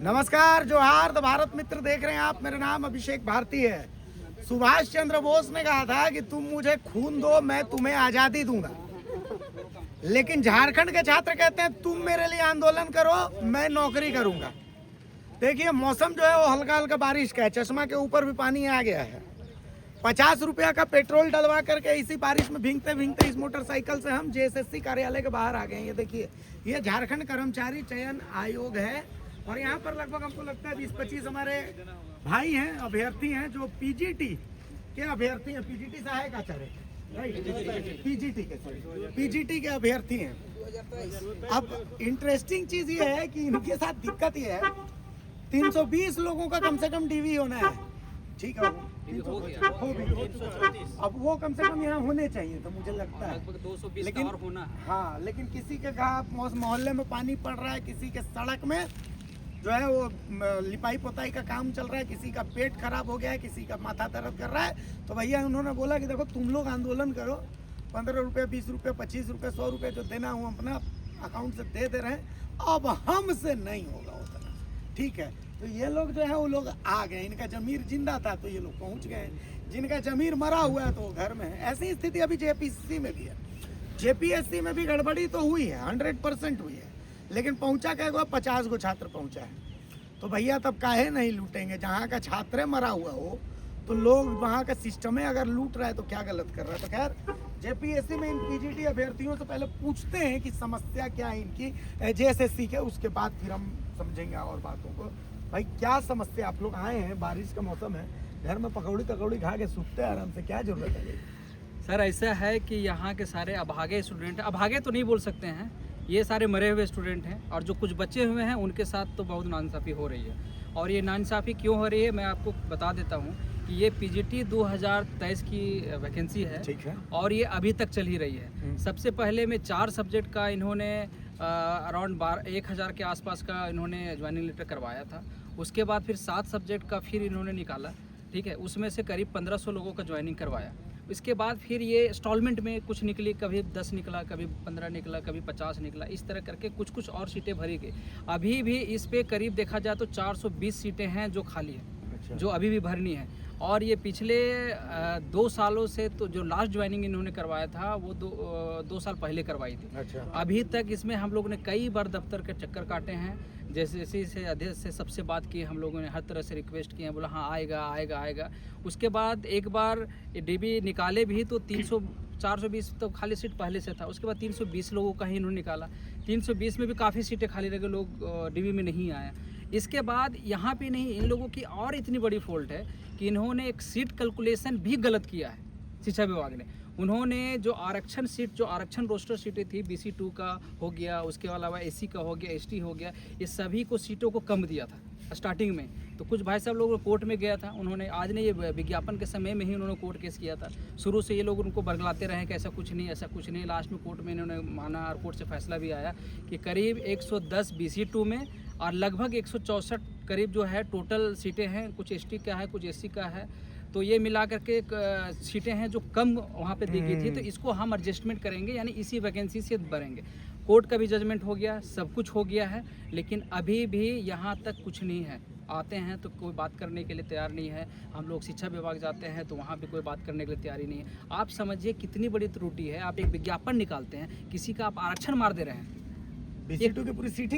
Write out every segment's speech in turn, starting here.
नमस्कार, जोहार। तो भारत मित्र देख रहे हैं आप। मेरा नाम अभिषेक भारती है। सुभाष चंद्र बोस ने कहा था कि तुम मुझे खून दो, मैं तुम्हें आज़ादी दूंगा। लेकिन झारखंड के छात्र कहते हैं तुम मेरे लिए आंदोलन करो, मैं नौकरी करूंगा। देखिए, मौसम जो है वो हल्का हल्का बारिश का है। चश्मा के ऊपर भी पानी आ गया है। 50 रुपया का पेट्रोल डलवा करके इसी बारिश में भीगते भीगते इस मोटरसाइकिल से हम जेएसएससी कार्यालय के बाहर आ गए हैं। ये देखिए, ये झारखंड कर्मचारी चयन आयोग है और यहाँ पर लगभग हमको लगता है 20-25 हमारे भाई हैं, अभ्यर्थी हैं जो पीजीटी के अभ्यर्थी हैं। पीजीटी सहायक आचार्य, पीजीटी के अभ्यर्थी हैं। अब इंटरेस्टिंग चीज ये है कि इनके साथ दिक्कत ये है, 320 लोगों का कम से कम डीवी होना है। ठीक है, हो भी। अब वो कम से कम यहाँ होने चाहिए, तो मुझे लगता है 220 लेकिन और होना है। हाँ, लेकिन किसी के मोहल्ले में पानी पड़ रहा है, किसी के सड़क में जो है वो लिपाई पोताई का काम चल रहा है, किसी का पेट खराब हो गया है, किसी का माथा दर्द कर रहा है। तो भैया उन्होंने बोला कि देखो तुम लोग आंदोलन करो, 15 रुपये, 20 रुपये, 25 रुपये, 100 रुपये जो देना हम अपना अकाउंट से दे रहे हैं। अब हमसे नहीं होगा उतना, ठीक है। तो ये लोग जो है वो लोग आ गए। इनका जमीर जिंदा था तो ये लोग पहुंच गए। जिनका जमीर मरा हुआ है तो वो घर में है। ऐसी स्थिति अभी जेपीएससी में भी है। जेपीएससी में भी गड़बड़ी तो हुई है, 100% हुई है, लेकिन पहुंचा क्या हुआ, 50 गो छात्र पहुंचा है। तो भैया तब काहे नहीं लूटेंगे? जहाँ का छात्र मरा हुआ हो तो लोग वहाँ का सिस्टम में अगर लूट रहा है तो क्या गलत कर रहा है? तो खैर, जेपीएससी में इन पीजीटी अभ्यर्थियों से पहले पूछते हैं कि समस्या क्या है इनकी जेएसएससी के, उसके बाद फिर हम समझेंगे और बातों को। भाई क्या समस्या? आप लोग आए हैं, बारिश का मौसम है, घर में पकौड़ी तकौड़ी खा के सूखते हैं आराम से, क्या जरूरत है? सर ऐसा है कि यहाँ के सारे अभागे स्टूडेंट, अभागे तो नहीं बोल सकते हैं, ये सारे मरे हुए स्टूडेंट हैं और जो कुछ बचे हुए हैं उनके साथ तो बहुत नाइंसाफ़ी हो रही है। और ये नाइंसाफ़ी क्यों हो रही है मैं आपको बता देता हूँ कि ये पीजीटी 2023 की वैकेंसी है, ठीक है, और ये अभी तक चल ही रही है। सबसे पहले में 4 सब्जेक्ट का इन्होंने अराउंड 1000 के आसपास का इन्होंने ज्वाइनिंग लेटर करवाया था। उसके बाद फिर 7 सब्जेक्ट का फिर इन्होंने निकाला, ठीक है, उसमें से करीब 1500 लोगों का ज्वाइनिंग करवाया। इसके बाद फिर ये इंस्टॉलमेंट में कुछ निकली, कभी 10 निकला, कभी 15 निकला, कभी 50 निकला, इस तरह करके कुछ कुछ और सीटें भरी गई। अभी भी इस पे करीब देखा जाए तो 420 सीटें हैं जो खाली हैं, जो अभी भी भरनी है। और ये पिछले 2 सालों से तो जो लास्ट ज्वाइनिंग इन्होंने करवाया था वो 2 साल पहले करवाई थी। अच्छा। अभी तक इसमें हम लोगों ने कई बार दफ्तर के चक्कर काटे हैं, जैसे से अध्यक्ष से सबसे बात की, हम लोगों ने हर तरह से रिक्वेस्ट किए हैं, बोला हाँ आएगा आएगा आएगा। उसके बाद एक बार डीबी निकाले भी तो 420 तो खाली सीट पहले से था, उसके बाद 320 लोगों का ही इन्होंने निकाला। 320 में भी काफ़ी सीटें खाली रह गई, लोग डीबी में नहीं आए। इसके बाद यहाँ पे नहीं, इन लोगों की और इतनी बड़ी फॉल्ट है कि इन्होंने एक सीट कैलकुलेशन भी गलत किया है शिक्षा विभाग ने। उन्होंने जो आरक्षण सीट, जो आरक्षण रोस्टर सीटें थी, BC2 का हो गया, उसके अलावा SC का हो गया, ST हो गया, ये सभी को सीटों को कम दिया था स्टार्टिंग में। तो कुछ भाई साहब लोग कोर्ट में गया था, उन्होंने आज नहीं, ये विज्ञापन के समय में ही उन्होंने कोर्ट केस किया था। शुरू से ये लोग उनको बरगलाते रहे कि ऐसा कुछ नहीं, ऐसा कुछ नहीं। लास्ट में कोर्ट में इन्होंने माना और कोर्ट से फैसला भी आया कि करीब 110 BC2 में और लगभग 164 करीब जो है टोटल सीटें हैं, कुछ ST का है, कुछ SC का है। तो ये मिला करके सीटें हैं जो कम वहाँ पे दी गई थी। तो इसको हम एडजस्टमेंट करेंगे, यानी इसी वैकेंसी से भरेंगे। कोर्ट का भी जजमेंट हो गया, सब कुछ हो गया है, लेकिन अभी भी यहाँ तक कुछ नहीं है। आते हैं तो कोई बात करने के लिए तैयार नहीं है। हम लोग शिक्षा विभाग जाते हैं तो वहाँ भी कोई बात करने के लिए तैयार ही नहीं है। आप समझिए कितनी बड़ी त्रुटि है। आप एक विज्ञापन निकालते हैं, किसी का आप आरक्षण मार दे रहे हैं, BC2 की पूरी सीट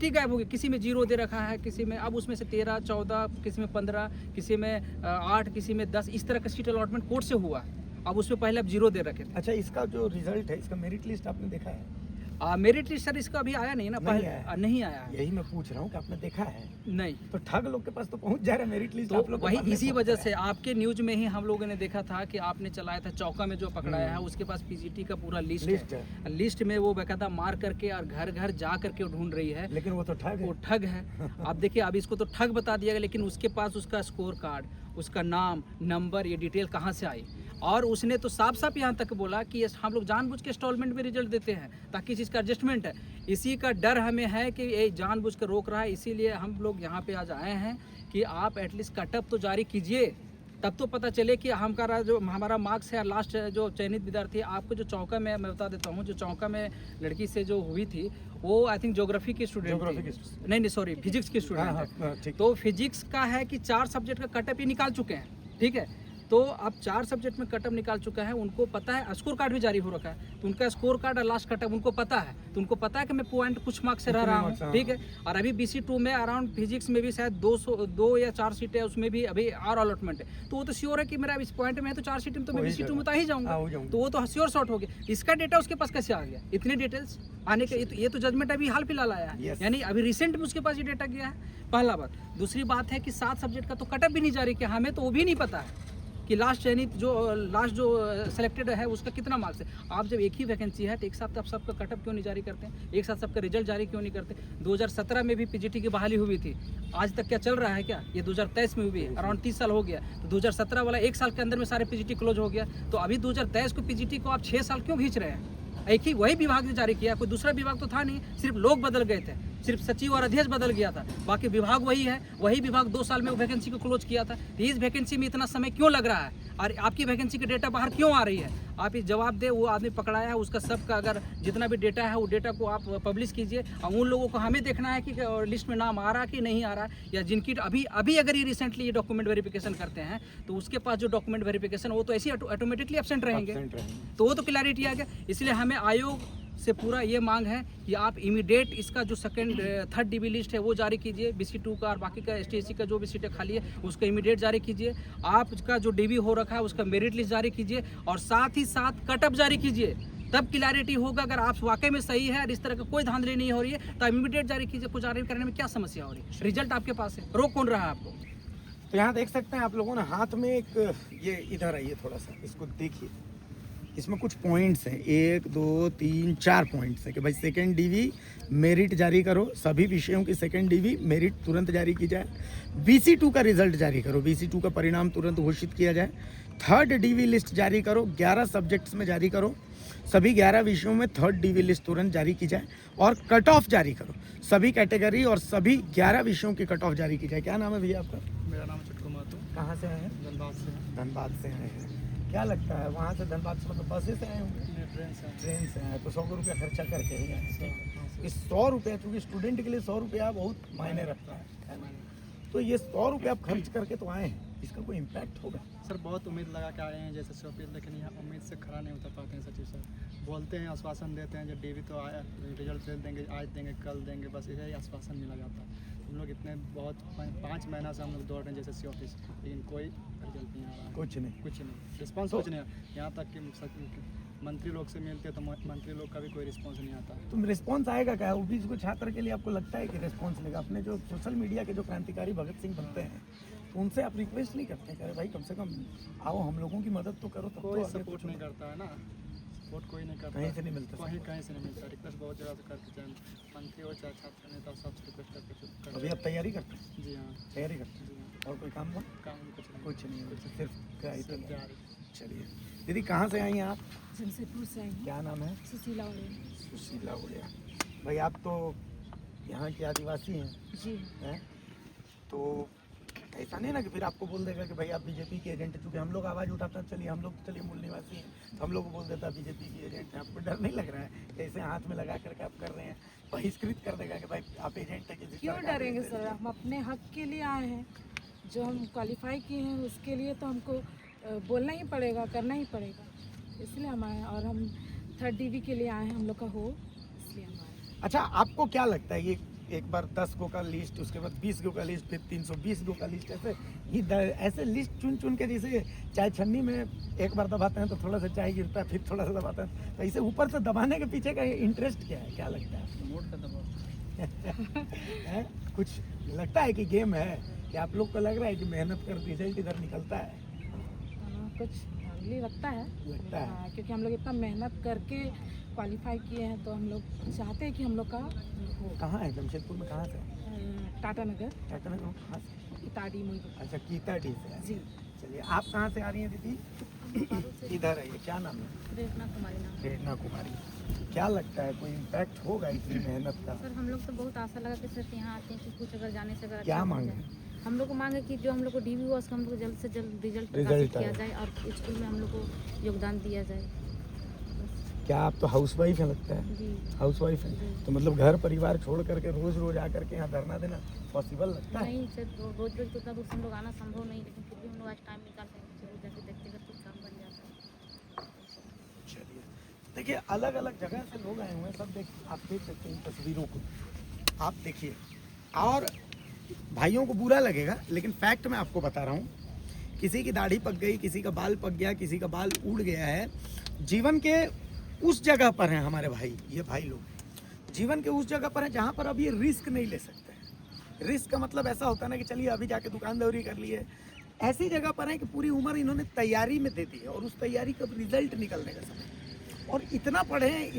ही गायब हो गई। किसी में 0 दे रखा है, किसी में अब उसमें से 13, 14, किसी में 15, किसी में 8, किसी में 10, इस तरह का सीट अलॉटमेंट कोर्ट से हुआ। अब उसमें पहले अब 0 दे रखे थे। अच्छा, इसका जो रिजल्ट है, इसका मेरिट लिस्ट आपने देखा है? मेरिट लिस्ट सर इसका अभी आया नहीं ना, नहीं आया है। यही मैं पूछ रहा हूँ कि आपने देखा है? नहीं। तो ठग लोग के पास तो पहुंच जा रहा है मेरिट लिस्ट, तो आप लोग वही इसी वजह से आपके न्यूज में ही हम लोगों ने देखा था कि आपने चलाया था, चौका में जो पकड़ाया है उसके पास पीजीटी का पूरा लिस्ट है। लिस्ट में वो बेकायदा मार करके और घर घर जा करके ढूंढ रही है, लेकिन वो तो ठग है। वो ठग है। आप देखिए, अब इसको तो ठग बता दिया गया, लेकिन उसके पास उसका स्कोर कार्ड, उसका नाम, नंबर, ये डिटेल कहाँ से आई? और उसने तो साफ साफ यहाँ तक बोला कि हम लोग जानबूझ के इंस्टॉलमेंट में रिजल्ट देते हैं ताकि इस चीज़ का एडजस्टमेंट है। इसी का डर हमें है कि ये जानबूझ कर रोक रहा है, इसीलिए हम लोग यहाँ पे आज आए हैं कि आप एटलीस्ट कटअप तो जारी कीजिए। तब तो पता चले कि हमारा मार्क्स है लास्ट जो चयनित विद्यार्थी। आपको जो चौका में मैं बता देता हूँ, जो चौका में लड़की से जो हुई थी वो आई थिंक ज्योग्राफी की स्टूडेंट थी। नहीं सॉरी, फिजिक्स की स्टूडेंट है। तो फिजिक्स का है कि 4 सब्जेक्ट का कटअप ही निकाल चुके हैं, ठीक है। तो अब 4 सब्जेक्ट में कटअप निकाल चुका है, उनको पता है, स्कोर कार्ड भी जारी हो रखा है, तो उनका स्कोर कार्ड और लास्ट कटअप उनको पता है, तो उनको पता है कि मैं पॉइंट कुछ मार्क्स से रह रहा हूँ, ठीक है। और अभी BC2 में अराउंड फिजिक्स में भी शायद 2 या 4 सीटें, उसमें भी अभी और अलॉटमेंट है, तो वो तो श्योर है कि मेरा इस पॉइंट में है तो 4 सीटें में तो मैं BC2 में तो आ ही जाऊँगा, तो वो तो श्योर शॉर्ट हो गया। इसका डेटा उसके पास कैसे आ गया, इतनी डिटेल्स आने के? ये तो जजमेंट अभी हाल फिलहाल आया है, यानी अभी रिसेंट में उसके पास ये डेटा गया है, पहला बात। दूसरी बात है कि 7 सब्जेक्ट का तो कटअप भी नहीं जारी किया, हमें तो वो भी नहीं पता है कि लास्ट जो सेलेक्टेड है उसका कितना मार्क्स है। आप जब एक ही वैकेंसी है तो एक साथ आप सबका कटअप क्यों नहीं जारी करते हैं, एक साथ सबका रिजल्ट जारी क्यों नहीं करते? 2017 में भी PGT की बहाली हुई थी, आज तक क्या चल रहा है क्या? ये 2023 में हुई है, अराउंड 30 साल हो गया, तो 2017 वाला 1 साल के अंदर में सारे PGT क्लोज हो गया, तो अभी 2023 को PGT को आप 6 साल क्यों खींच रहे हैं? एक ही वही विभाग ने जारी किया, कोई दूसरा विभाग तो था नहीं, सिर्फ लोग बदल गए थे, सिर्फ सचिव और अध्यक्ष बदल गया था, बाकी विभाग वही है, वही विभाग 2 साल में वो वैकेंसी को क्लोज किया था। तो इस वैकेंसी में इतना समय क्यों लग रहा है और आपकी वैकेंसी का डेटा बाहर क्यों आ रही है? आप इस जवाब दे, वो आदमी पकड़ाया है उसका सबका अगर जितना भी डेटा है वो डेटा को आप पब्लिश कीजिए, और उन लोगों को हमें देखना है कि लिस्ट में नाम आ रहा कि नहीं आ रहा, या जिनकी अभी अगर ये रिसेंटली ये डॉक्यूमेंट वेरिफिकेशन करते हैं तो उसके पास जो डॉक्यूमेंट वेरिफिकेशन वो तो ऐसे ही ऑटोमेटिकली एब्सेंट रहेंगे, तो वो तो क्लैरिटी आ गया। इसलिए हमें आयोग से पूरा ये मांग है कि आप इमीडिएट इसका जो 3rd DB लिस्ट है वो जारी कीजिए, BC2 का और बाकी का STSC का जो भी सीटें खाली है उसको इमीडिएट जारी कीजिए। आपका जो DB हो रखा है उसका मेरिट लिस्ट जारी कीजिए, और साथ ही साथ कटअप जारी कीजिए, तब क्लैरिटी होगा। अगर आप वाकई में सही है और इस तरह का कोई धांधली नहीं हो रही है तो इमीडिएट जारी कीजिए। कुछ जारी करने में क्या समस्या हो रही है? रिजल्ट आपके पास है, रोक कौन रहा है आपको? तो यहाँ देख सकते हैं आप लोगों ने हाथ में एक, ये इधर आइए थोड़ा सा, इसको देखिए, इसमें कुछ पॉइंट्स हैं, 1 2 3 4 पॉइंट्स हैं कि भाई 2nd DB मेरिट जारी करो, सभी विषयों की 2nd DB मेरिट तुरंत जारी की जाए, BC2 का रिजल्ट जारी करो, BC2 का परिणाम तुरंत घोषित किया जाए, 3rd DB लिस्ट जारी करो, 11 सब्जेक्ट्स में जारी करो, सभी 11 विषयों में 3rd DB लिस्ट तुरंत जारी की जाए, और कट ऑफ जारी करो, सभी कैटेगरी और सभी 11 विषयों की कट ऑफ जारी की जाए। क्या नाम है भैया आपका? मेरा नाम चुटकू महतो। कहाँ से आए हैं? धनबाद से। धनबाद से आए हैं। क्या लगता है वहाँ से धनबाद से, मतलब बसें से आए होंगे? ट्रेन से आए, तो 100 रुपया खर्चा करके ही आए। इस 100 रुपया, चूँकि स्टूडेंट के लिए 100 रुपया बहुत मायने रखता है ना, तो ये 100 रुपया आप खर्च करके तो आए हैं, इसका कोई इम्पैक्ट होगा? सर बहुत उम्मीद लगा के आए हैं जैसे शॉपिंग, लेकिन यहाँ उम्मीद से खड़ा नहीं उतर पाते हैं सचिव सर। बोलते हैं, आश्वासन देते हैं, जब DB तो आया, रिजल्ट दे देंगे, आज देंगे, कल देंगे, बस यही आश्वासन मिला जाता है। हम लोग इतने बहुत 5 महीना से हम लोग दौड़ रहे हैं जैसे CC ऑफिस, लेकिन कोई रिजल्ट नहीं आ रहा है, कुछ नहीं, रिस्पॉन्स कुछ नहीं है। यहाँ तक कि मंत्री लोग से मिलते तो मंत्री लोग का भी कोई रिस्पॉन्स नहीं आता। तुम रिस्पॉन्स आएगा क्या OBC को छात्र के लिए? आपको लगता है कि रिस्पॉन्स लेगा? अपने जो सोशल मीडिया के जो क्रांतिकारी भगत सिंह बनते हैं तो उनसे आप रिक्वेस्ट नहीं करते हैं, भाई कम से कम आओ हम लोगों की मदद तो करो? कोई सपोर्ट नहीं करता है ना, सपोर्ट कोई नहीं करता, कहीं से नहीं मिलता, कहीं से नहीं मिलता। रिक्वेस्ट बहुत जगह से करते, चाहे मंत्री हो चाहे छात्र नेता, सबसे रिक्वेस्ट करके अभी आप तैयारी करते हैं? जी हाँ, तैयारी करते हैं, और कोई काम कुछ नहीं, सिर्फ तैयारी। चलिए दीदी, कहाँ से आई हैं आप? जमशेदपुर से आई हूँ। क्या नाम है? सुशीला उड़े। सुशीला उड़िया। भाई आप तो यहाँ के आदिवासी हैं? जी। हैं? तो ऐसा नहीं ना कि फिर आपको बोल देगा कि भाई आप BJP के एजेंट हैं, चूँकि हम लोग आवाज़ उठाते हैं, चलिए हम लोग तो चलिए मूल निवासी हैं, तो हम लोग को बोल देता BJP की एजेंट हैं। आपको डर नहीं लग रहा है ऐसे हाथ में लगा करके आप कर रहे हैं, बहिष्कृत कर देगा कि भाई आप एजेंट हैं किसी? क्यों डरेंगे सर, हम अपने हक के लिए आए हैं, जो हम क्वालिफाई किए हैं उसके लिए तो हमको बोलना ही पड़ेगा, करना ही पड़ेगा, इसलिए हम आए हैं। और हम 3rd DB के लिए आए हैं, हम लोग का हो, इसलिए हम आए। अच्छा, आपको क्या लगता है ये एक बार 10 गो का लिस्ट, उसके बाद 20 गो का लिस्ट, फिर 320 गो का लिस्ट, ऐसे लिस्ट चुन चुन के, जैसे चाय छन्नी में एक बार दबाते हैं तो थोड़ा सा चाय गिरता है, फिर थोड़ा सा दबाते हैं, तो इसे ऊपर से दबाने के पीछे का इंटरेस्ट क्या है? क्या लगता है? वोट का दबाव कुछ लगता है कि गेम है, कि आप लोग को लग रहा है कि मेहनत कर रिजल्ट इधर निकलता है? कुछ भी लगता है, क्योंकि हम लोग इतना मेहनत करके क्वालिफाई किए हैं, तो हम लोग चाहते हैं कि हम लोग का हो। कहाँ है जमशेदपुर में? कहाँ से? टाटा नगर। टाटा नगर कहाँ से? कीताड़ी में। अच्छा, कीताड़ी से जी। चलिए, आप कहाँ से आ रही हैं दीदी? इधर है, क्या नाम है? प्रेरणा कुमारी नाम। प्रेरणा कुमारी। क्या लगता है कोई इम्पैक्ट होगा इतनी मेहनत का? सर हम लोग तो बहुत आशा लगा के सिर्फ यहाँ आते हैं कि कुछ अगर जाने से अगर क्या अच्छा हो मांगे? जाए। हम लोग को मांग है कि जो हम लोग को डीबी हुआ उसका हम लोग को जल्द से जल्द रिजल्ट रिजल्ट प्रकाशित किया आए। जाए और स्कूल में हम लोग को योगदान दिया जाए। क्या आप तो हाउस वाइफ है लगता है? जी हाउस वाइफ है, जी। तो मतलब घर परिवार छोड़ करके रोज रोज आकर के यहाँ धरना देना पॉसिबल लगता है? नहीं सर, रोज रोज तो उतना दूर से हम लोग आना संभव नहीं, लेकिन फिर भी हम लोग आज टाइम निकालते हैं जरूर जाके देखते हैं कुछ काम बन जाता है। चलिए, देखिए अलग अलग जगह से लोग आए हुए हैं, सब आप देख सकते हैं इन तस्वीरों को, आप देखिए। और भाइयों को बुरा लगेगा लेकिन फैक्ट मैं आपको बता रहा हूँ, किसी की दाढ़ी पक गई, किसी का बाल पक गया, किसी का बाल उड़ गया है, जीवन के उस जगह पर हैं हमारे भाई, ये भाई लोग जीवन के उस जगह पर हैं जहाँ पर अब ये रिस्क नहीं ले सकते हैं। रिस्क का मतलब ऐसा होता है ना कि चलिए अभी जाके दुकानदारी कर लिए, ऐसी जगह पर है कि पूरी उम्र इन्होंने तैयारी में दे दी है और उस तैयारी का रिजल्ट निकलने का समय, और इतना पढ़े हैं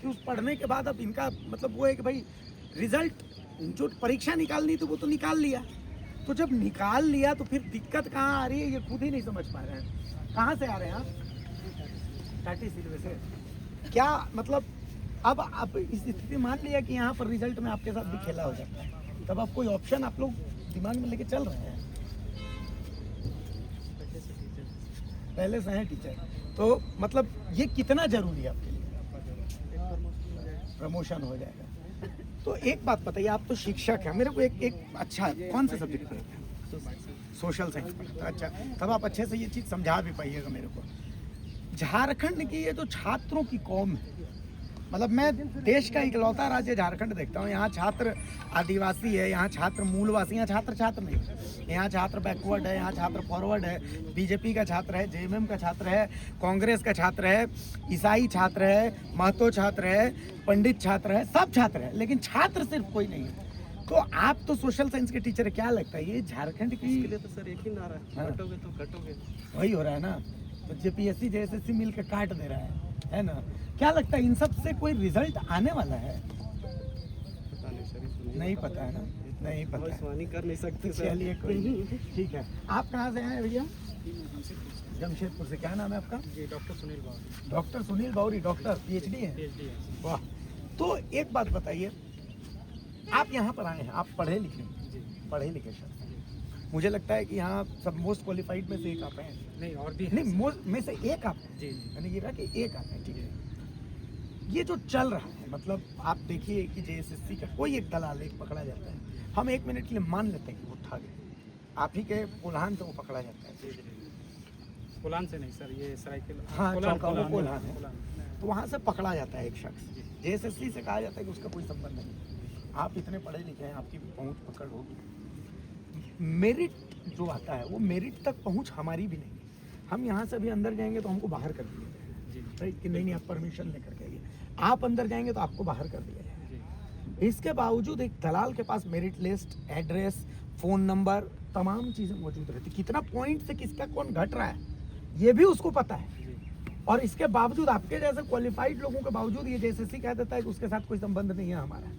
कि उस पढ़ने के बाद अब इनका मतलब वो है कि भाई रिजल्ट जो परीक्षा निकालनी थी वो तो निकाल लिया, तो जब निकाल लिया तो फिर दिक्कत कहाँ आ रही है ये खुद ही नहीं समझ पा रहे हैं। कहाँ से आ रहे हैं आप? टाटी सिलवे से। क्या मतलब अब इस स्थिति मान लिया कि यहाँ पर रिजल्ट में आपके साथ भी खेला हो जाता है, तब अब कोई ऑप्शन आप लोग दिमाग में लेके चल रहे हैं? पहले से हैं टीचर, तो मतलब ये कितना जरूरी है आपके लिए? प्रमोशन हो जाएगा। तो एक बात बताइए, आप तो शिक्षक हैं, मेरे को एक अच्छा कौन से सब्जेक्ट पढ़ते हैं? सोशल साइंस पढ़ते हैं। अच्छा, तब आप अच्छे से ये चीज़ समझा भी पाइएगा मेरे को। झारखंड की ये जो छात्रों की कौम है, मतलब मैं देश का इकलौता राज्य झारखंड देखता हूँ, यहाँ छात्र आदिवासी है, यहाँ छात्र मूलवासी, यहाँ छात्र नहीं, यहाँ छात्र बैकवर्ड है, यहाँ छात्र फॉरवर्ड है, बीजेपी का छात्र है, जेएमएम का छात्र है, कांग्रेस का छात्र है, ईसाई छात्र है, महतो छात्र है, पंडित छात्र है, सब छात्र है, लेकिन छात्र सिर्फ कोई नहीं है। तो आप तो सोशल साइंस के टीचर है, क्या लगता है ये झारखंड की? इसके लिए तो सर एक ही नारा है, कटोगे तो कटोगे। वही हो रहा है ना, तो जेपीएससी जेएसएससी मिल के काट दे रहा है ना? क्या लगता है इन सब से कोई रिजल्ट आने वाला है? पता नहीं सर, इसमें नहीं पता है ना, नहीं पता है। भविष्यवाणी कर नहीं सकते सर। चलिए कोई नहीं, ठीक है। आप कहाँ से हैं भैया? जमशेदपुर से। क्या नाम है आपका? जी, doctor Sunil Babu, doctor Sunil Bauri, doctor PhD है? PhD है। वाह। तो एक बात बताइए, आप यहाँ पर आए हैं, आप पढ़े लिखे जी पढ़े लिखे शख्स हैं। मुझे लगता है कि यहाँ सब मोस्ट क्वालिफाइड में से एक आप हैं। नहीं, और भी नहीं, मोस्ट में से एक आप हैं। जी मैंने ये कहा कि एक आप हैं, ठीक है। ये जो चल रहा है, मतलब आप देखिए कि जेएसएससी का कोई एक दलाल एक पकड़ा जाता है, हम एक मिनट के लिए मान लेते हैं कि वो ठग है, आप ही के कोल्हान से वो पकड़ा जाता है। कोलान से नहीं सर, ये सरायकेला। हाँ, कोलान, चौका, वो कोलान, कोल्हान है। कोलान। तो वहाँ से पकड़ा जाता है एक शख्स, जेएसएससी से कहा जाता है कि उसका कोई संबंध नहीं। आप इतने पढ़े लिखे हैं, आपकी भी पहुँच पकड़ होगी। मेरिट जो आता है वो मेरिट तक पहुँच हमारी भी नहीं है। हम यहाँ से भी अंदर जाएंगे तो हमको बाहर कर दिया जाएगा, राइट? कि नहीं आप परमिशन लेकर के आइए। आप अंदर जाएंगे तो आपको बाहर कर दिया जाएगा। इसके बावजूद एक दलाल के पास merit list, address, phone number, तमाम चीज़ें मौजूद रहती। कितना पॉइंट से किसका कौन घट रहा है ये भी उसको पता है, और इसके बावजूद आपके जैसे क्वालिफाइड लोगों के बावजूद ये जेएसएससी कह देता है कि उसके साथ कोई संबंध नहीं है हमारा।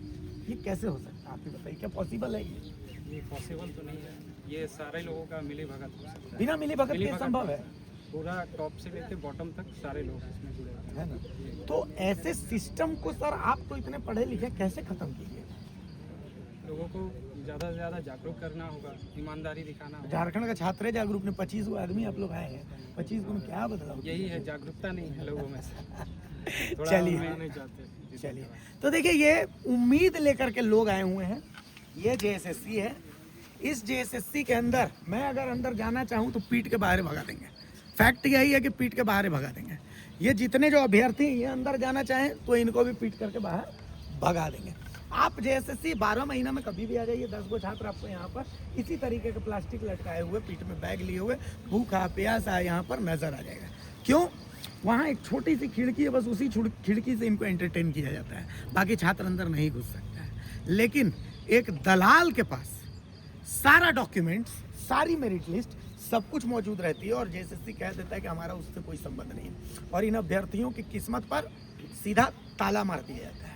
ये कैसे हो सकता है, आप ही बताइए, क्या पॉसिबल है ये? पॉसिबल तो नहीं है, ये सारे लोगों का मिली भगत हो सकता है। बिना मिली भगत के संभव है, पूरा टॉप से लेकर बॉटम तक सारे लोग इसमें जुड़े हुए है ना? तो ऐसे सिस्टम को सर आप तो इतने पढ़े लिखे कैसे खत्म कीजिए? हैं। लोगों को ज़्यादा से ज़्यादा जागरूक करना होगा, ईमानदारी दिखाना होगा। झारखंड का छात्र जागरूक ने 25 आदमी आप लोग आए हैं, 25 में क्या बदलाव? यही है, जागरूकता नहीं है लोगों में से। थोड़ा चलिए। हम नहीं चाहते। चलिए, तो देखिए ये उम्मीद लेकर के लोग आए हुए हैं, ये जेएसएससी है। इस जेएसएससी के अंदर मैं अगर अंदर जाना चाहूँ तो पीट के बाहर भगा देंगे। फैक्ट यही है कि पीट के बाहर भगा देंगे। ये जितने जो अभ्यर्थी ये अंदर जाना चाहें तो इनको भी पीट करके बाहर भगा देंगे। आप जेएसएससी 12 महीना में कभी भी आ जाइए, 10 गो छात्र आपको यहाँ पर इसी तरीके के प्लास्टिक लटकाए हुए, पीठ में बैग लिए हुए, भूखा प्यासा यहाँ पर नजर आ जाएगा। क्यों? वहाँ एक छोटी सी खिड़की है, बस उसी खिड़की से इनको एंटरटेन किया जाता है, बाकी छात्र अंदर नहीं घुस सकता है। लेकिन एक दलाल के पास सारा डॉक्यूमेंट्स, सारी मेरिट लिस्ट, सब कुछ मौजूद रहती है, और जेएसएससी कह देता है कि हमारा उससे कोई संबंध नहीं है, और इन अभ्यर्थियों की किस्मत पर सीधा ताला मार दिया जाता है।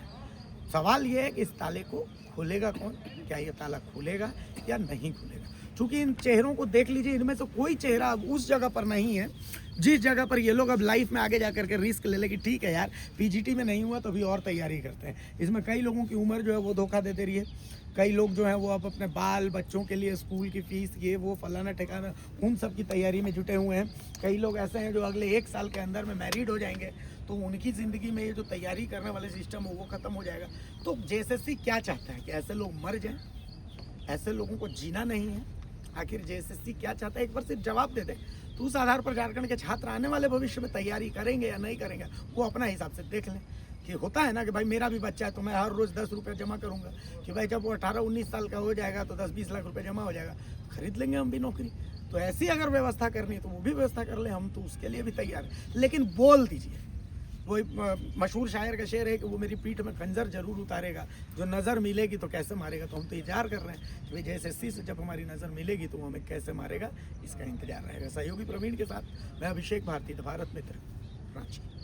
सवाल ये है कि इस ताले को खोलेगा कौन? क्या ये ताला खुलेगा या नहीं खुलेगा? चूंकि इन चेहरों को देख लीजिए, इनमें से कोई चेहरा अब उस जगह पर नहीं है जिस जगह पर ये लोग अब लाइफ में आगे जा करके रिस्क ले कि ठीक है यार पीजीटी में नहीं हुआ तो अभी और तैयारी करते हैं। इसमें कई लोगों की उम्र जो है वो धोखा दे रही है। कई लोग जो हैं वो अब अपने बाल बच्चों के लिए स्कूल की फीस ये वो फलाना ठिकाना उन सब की तैयारी में जुटे हुए हैं। कई लोग ऐसे हैं जो अगले 1 साल के अंदर में मैरिड हो जाएंगे, तो उनकी ज़िंदगी में ये जो तैयारी करने वाले सिस्टम हो वो ख़त्म हो जाएगा। तो जेएसएससी क्या चाहता है कि ऐसे लोग मर जाएं? ऐसे लोगों को जीना नहीं है। आखिर जेएसएससी क्या चाहता है, एक बार सिर्फ जवाब दे दे। तो उस आधार पर झारखंड के छात्र आने वाले भविष्य में तैयारी करेंगे या नहीं करेंगे वो अपना हिसाब से देख लें। कि होता है ना कि भाई मेरा भी बच्चा है तो मैं हर रोज़ 10 रुपये जमा करूंगा, कि भाई जब वो 18-19 साल का हो जाएगा तो 10-20 लाख रुपए जमा हो जाएगा, खरीद लेंगे हम भी नौकरी। तो ऐसी अगर व्यवस्था करनी है तो वो भी व्यवस्था कर लें, हम तो उसके लिए भी तैयार हैं। लेकिन बोल दीजिए, वो मशहूर शायर का शेर है कि वो मेरी पीठ में खंजर जरूर उतारेगा, जो नज़र मिलेगी तो कैसे मारेगा। तो हम तो इंतजार कर रहे हैं कि भाई जेएसएससी से जब हमारी नज़र मिलेगी तो वो हमें कैसे मारेगा, इसका इंतजार रहेगा। सहयोगी प्रवीण के साथ मैं अभिषेक भारती, भारत मित्र, रांची।